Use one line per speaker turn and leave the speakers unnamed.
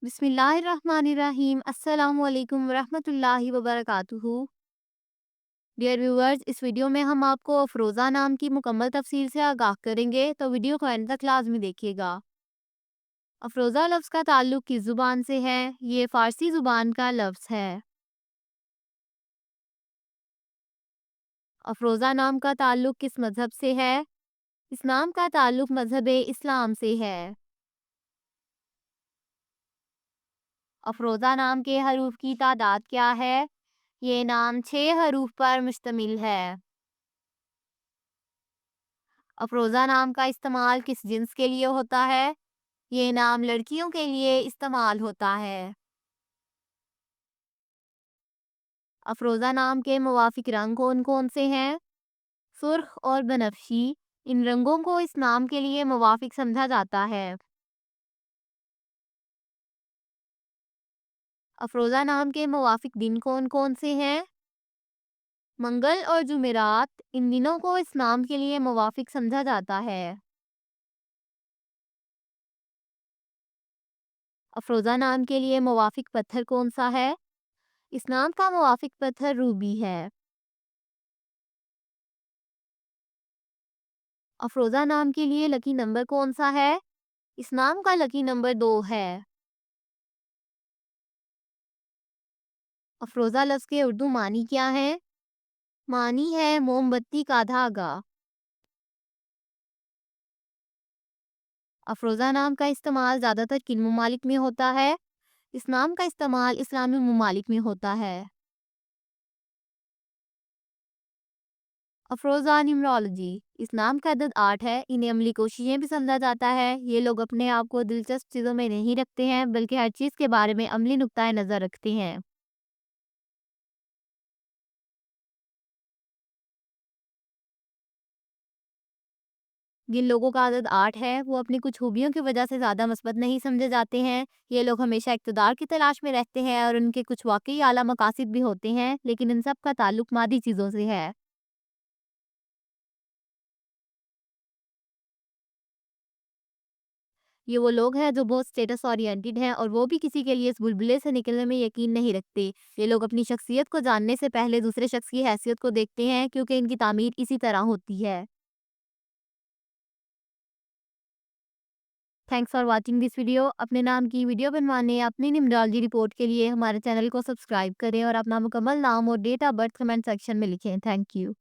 बिस्मिल्लाहिर्रहमानिर्रहीम अस्सलामु अलैकुम वरहमतुल्लाहि वबरकातुहू। डियर व्यूअर्स, इस वीडियो में हम आपको अफरोज़ा नाम की मुकम्मल तफसील से आगाह करेंगे, तो वीडियो को एंड तक लाजमी देखिएगा। अफरोज़ा लफ्ज़ का ताल्लुक किस ज़ुबान से है? ये फ़ारसी ज़ुबान का लफ्ज़ है। अफरोज़ा नाम का ताल्लुक किस मज़हब से है? इस नाम का ताल्लुक मज़हब इस्लाम से है। अफरोज़ा नाम के हरूफ की तादाद क्या है? ये नाम 6 हरूफ पर मुश्तमिल है। अफरोज़ा नाम का इस्तेमाल किस जिन्स के लिए होता है? ये नाम लड़कियों के लिए इस्तेमाल होता है। अफरोज़ा नाम के मुवाफिक रंग कौन-कौन से हैं? सुर्ख और बनफशी। इन रंगों को इस नाम के लिए मुवाफिक समझा जाता है। अफरोज़ा नाम के मुवाफिक दिन कौन-कौन से हैं? मंगल और जुमेरात। इन दिनों को इस नाम के लिए मुवाफिक समझा जाता है। अफरोज़ा नाम के लिए मुवाफिक पत्थर कौन सा है? इस नाम का मुवाफिक पत्थर रूबी है। अफरोज़ा नाम के लिए लकी नंबर कौन सा है? इस नाम का लकी नंबर 2 है। अफरोज़ा लफ्ज़ के उर्दू मानी क्या है? मानी है मोमबत्ती का धागा। अफरोज़ा नाम का इस्तेमाल ज़्यादातर किन ममालिक में होता है? इस नाम का इस्तेमाल इस्लामी ममालिक में होता है। अफरोज़ा न्यूमरोलॉजी। इस नाम का अदद 8 है। इन्हें अमली कोशिशें भी समझा जाता है। ये लोग अपने आप को दिलचस्प चीज़ों में नहीं रखते हैं, बल्कि हर चीज़ के बारे में अमली नुक्ताए नज़र रखते हैं। जिन लोगों का आदत 8 है, वो अपनी कुछ खूबियों की वजह से ज़्यादा मस्बत नहीं समझे जाते हैं। ये लोग हमेशा इक़्तिदार की तलाश में रहते हैं और उनके कुछ वाक़ई आला मकासिद भी होते हैं, लेकिन इन सब का ताल्लुक मादी चीज़ों से है। ये वो लोग हैं जो बहुत स्टेटस ओरिएंटेड हैं और वो भी किसी के लिए इस बुलबुले से निकलने में यकीन नहीं रखते। ये लोग अपनी शख्सियत को जानने से पहले दूसरे शख्स की हैसियत को देखते हैं, क्योंकि इनकी तामीर इसी तरह होती है। Thanks for watching this video. अपने नाम की वीडियो बनवाने या अपनी न्यूमरोलॉजी रिपोर्ट के लिए हमारे चैनल को सब्सक्राइब करें और अपना मुकम्मल नाम और date of birth comment section में लिखें। Thank you.